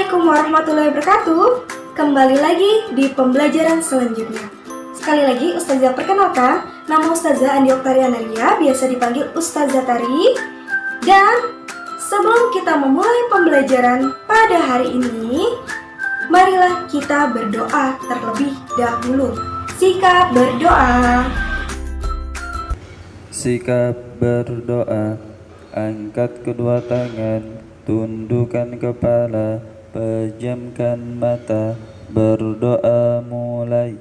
Assalamualaikum warahmatullahi wabarakatuh. Kembali lagi di pembelajaran selanjutnya. Sekali lagi Ustazah perkenalkan, nama Ustazah Andi Oktariana Lia, biasa dipanggil Ustazah Tari. Dan sebelum kita memulai pembelajaran pada hari ini, marilah kita berdoa terlebih dahulu. Sikap berdoa. Sikap berdoa. Angkat kedua tangan, tundukkan kepala, pejamkan mata, berdoa mulai.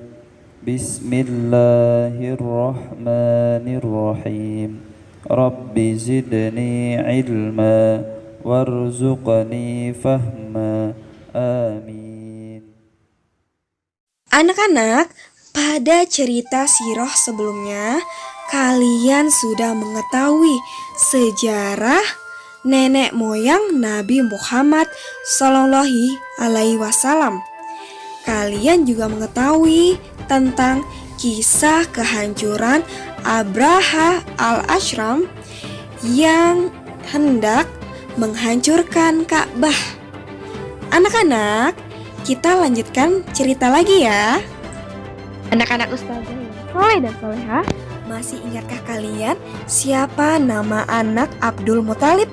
Bismillahirrahmanirrahim. Rabbi zidni ilma, warzuqni fahma. Amin. Anak-anak, pada cerita sirah sebelumnya, kalian sudah mengetahui sejarah nenek moyang Nabi Muhammad Sallallahu Alaihi Wasallam. Kalian juga mengetahui tentang kisah kehancuran Abraha al-Ashram yang hendak menghancurkan Ka'bah. Anak-anak, kita lanjutkan cerita lagi ya. Anak-anak Ustazah yang soleh dan soleha, masih ingatkah kalian siapa nama anak Abdul Muthalib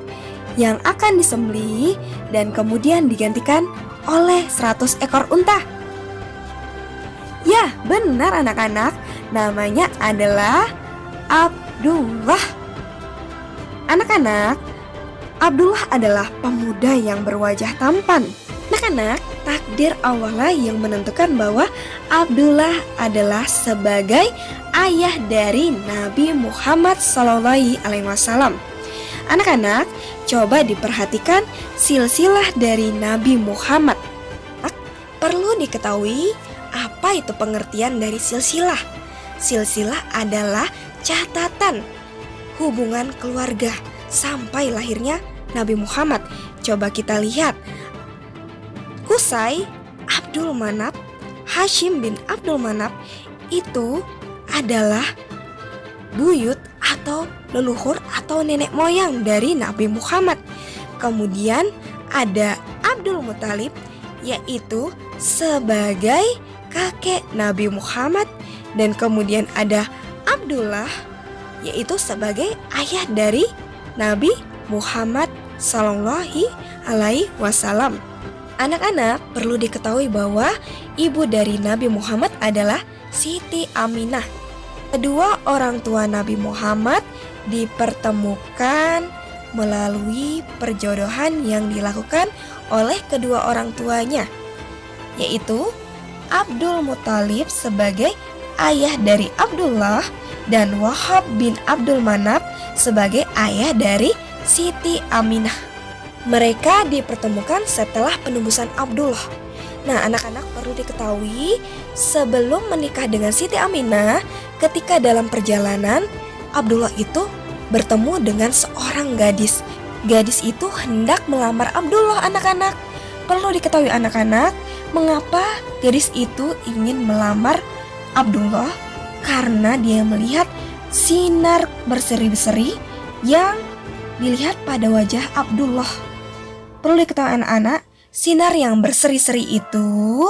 yang akan disembelih dan kemudian digantikan oleh 100 ekor unta? Ya, benar anak-anak, namanya adalah Abdullah. Anak-anak, Abdullah adalah pemuda yang berwajah tampan. Anak-anak, takdir Allah lah yang menentukan bahwa Abdullah adalah sebagai ayah dari Nabi Muhammad Sallallahu Alaihi Wasallam. Anak-anak, coba diperhatikan silsilah dari Nabi Muhammad. Perlu diketahui apa itu pengertian dari silsilah. Silsilah adalah catatan hubungan keluarga sampai lahirnya Nabi Muhammad. Coba kita lihat. Qusay Abdul Manaf, Hashim bin Abdul Manaf itu adalah buyut atau leluhur atau nenek moyang dari Nabi Muhammad. Kemudian ada Abdul Muthalib, yaitu sebagai kakek Nabi Muhammad. Dan kemudian ada Abdullah, yaitu sebagai ayah dari Nabi Muhammad Sallallahu Alaihi Wasallam. Anak-anak, perlu diketahui bahwa ibu dari Nabi Muhammad adalah Siti Aminah. Kedua orang tua Nabi Muhammad dipertemukan melalui perjodohan yang dilakukan oleh kedua orang tuanya, yaitu Abdul Muthalib sebagai ayah dari Abdullah dan Wahab bin Abdul Manaf sebagai ayah dari Siti Aminah. Mereka dipertemukan setelah penebusan Abdullah. Nah, anak-anak perlu diketahui, sebelum menikah dengan Siti Aminah, ketika dalam perjalanan, Abdullah itu bertemu dengan seorang gadis. Gadis itu hendak melamar Abdullah, anak-anak. Perlu diketahui anak-anak, mengapa gadis itu ingin melamar Abdullah? Karena dia melihat sinar berseri-seri yang dilihat pada wajah Abdullah. Perlu diketahui anak-anak, sinar yang berseri-seri itu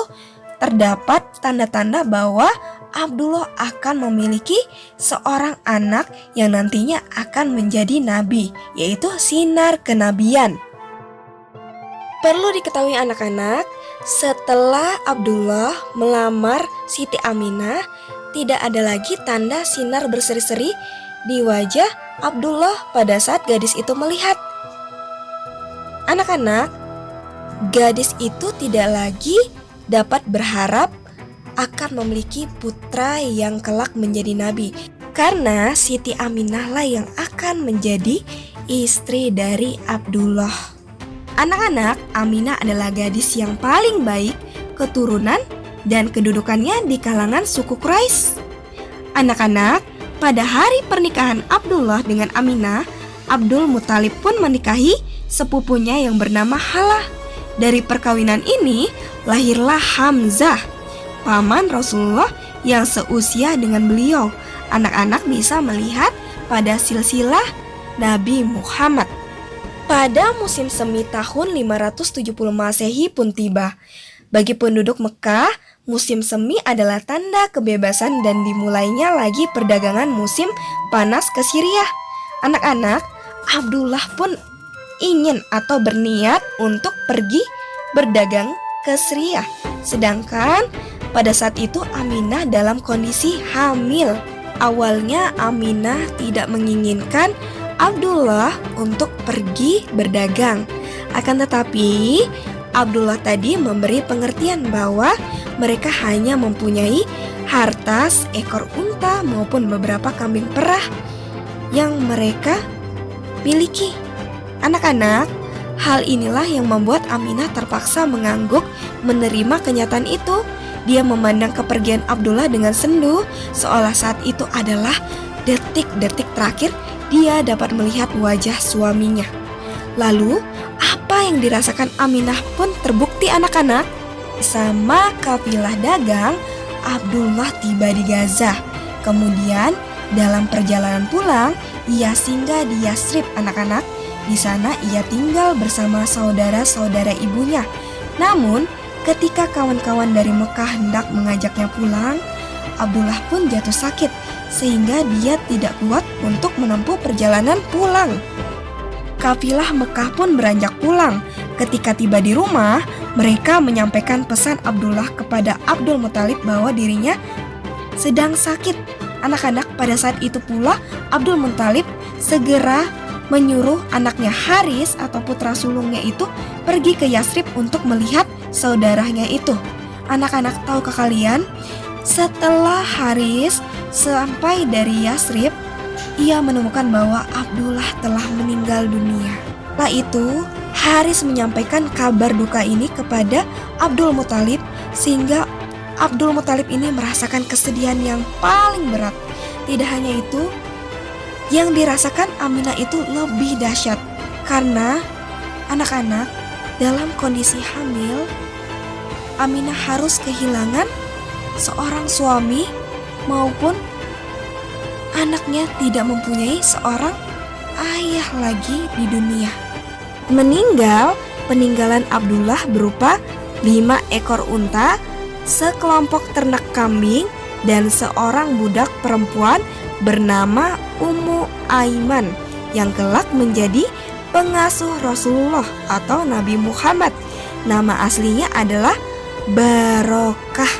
terdapat tanda-tanda bahwa Abdullah akan memiliki seorang anak yang nantinya akan menjadi nabi, yaitu sinar kenabian. Perlu diketahui anak-anak, setelah Abdullah melamar Siti Aminah, tidak ada lagi tanda sinar berseri-seri di wajah Abdullah pada saat gadis itu melihat. Anak-anak, gadis itu tidak lagi dapat berharap akan memiliki putra yang kelak menjadi nabi, karena Siti Aminah lah yang akan menjadi istri dari Abdullah. Anak-anak, Aminah adalah gadis yang paling baik keturunan dan kedudukannya di kalangan suku Quraisy. Anak-anak, pada hari pernikahan Abdullah dengan Aminah, Abdul Muthalib pun menikahi sepupunya yang bernama Halah. Dari perkawinan ini lahirlah Hamzah, paman Rasulullah yang seusia dengan beliau. Anak-anak bisa melihat pada silsilah Nabi Muhammad. Pada musim semi tahun 570 Masehi pun tiba. Bagi penduduk Mekah, musim semi adalah tanda kebebasan dan dimulainya lagi perdagangan musim panas ke Syria. Anak-anak, Abdullah pun ingin atau berniat untuk pergi berdagang ke Syria. Sedangkan pada saat itu Aminah dalam kondisi hamil. Awalnya Aminah tidak menginginkan Abdullah untuk pergi berdagang. Akan tetapi Abdullah tadi memberi pengertian bahwa mereka hanya mempunyai harta seekor unta maupun beberapa kambing perah yang mereka miliki. Anak-anak, hal inilah yang membuat Aminah terpaksa mengangguk menerima kenyataan itu. Dia memandang kepergian Abdullah dengan sendu, seolah saat itu adalah detik-detik terakhir dia dapat melihat wajah suaminya. Lalu, apa yang dirasakan Aminah pun terbukti anak-anak. Sama kafilah dagang, Abdullah tiba di Gaza. Kemudian, dalam perjalanan pulang, ia singgah di Yasrib anak-anak. Di sana ia tinggal bersama saudara-saudara ibunya. Namun, ketika kawan-kawan dari Mekah hendak mengajaknya pulang, Abdullah pun jatuh sakit sehingga dia tidak kuat untuk menempuh perjalanan pulang. Kafilah Mekah pun beranjak pulang. Ketika tiba di rumah, mereka menyampaikan pesan Abdullah kepada Abdul Muthalib bahwa dirinya sedang sakit. Anak-anak, pada saat itu pula Abdul Muthalib segera menyuruh anaknya Haris atau putra sulungnya itu pergi ke Yasrib untuk melihat saudaranya itu. Anak-anak, tahukah kalian, setelah Haris sampai dari Yasrib, ia menemukan bahwa Abdullah telah meninggal dunia. Setelah itu, Haris menyampaikan kabar duka ini kepada Abdul Muthalib sehingga Abdul Muthalib ini merasakan kesedihan yang paling berat. Tidak hanya itu, yang dirasakan Aminah itu lebih dahsyat karena anak-anak dalam kondisi hamil, Aminah harus kehilangan seorang suami maupun anaknya tidak mempunyai seorang ayah lagi di dunia. Peninggalan Abdullah berupa 5 ekor unta, sekelompok ternak kambing, dan seorang budak perempuan bernama Ummu Aiman yang kelak menjadi pengasuh Rasulullah atau Nabi Muhammad. Nama aslinya adalah Barokah.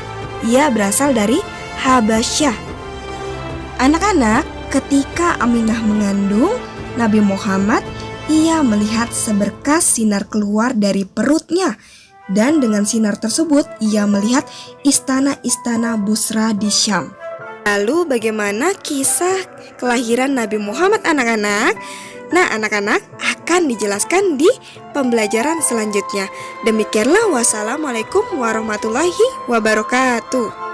Ia berasal dari Habasyah. Anak-anak, ketika Aminah mengandung Nabi Muhammad, ia melihat seberkas sinar keluar dari perutnya. Dan dengan sinar tersebut, ia melihat istana-istana Busra di Syam. Lalu bagaimana kisah kelahiran Nabi Muhammad anak-anak? Nah, anak-anak akan dijelaskan di pembelajaran selanjutnya. Demikianlah, wassalamualaikum warahmatullahi wabarakatuh.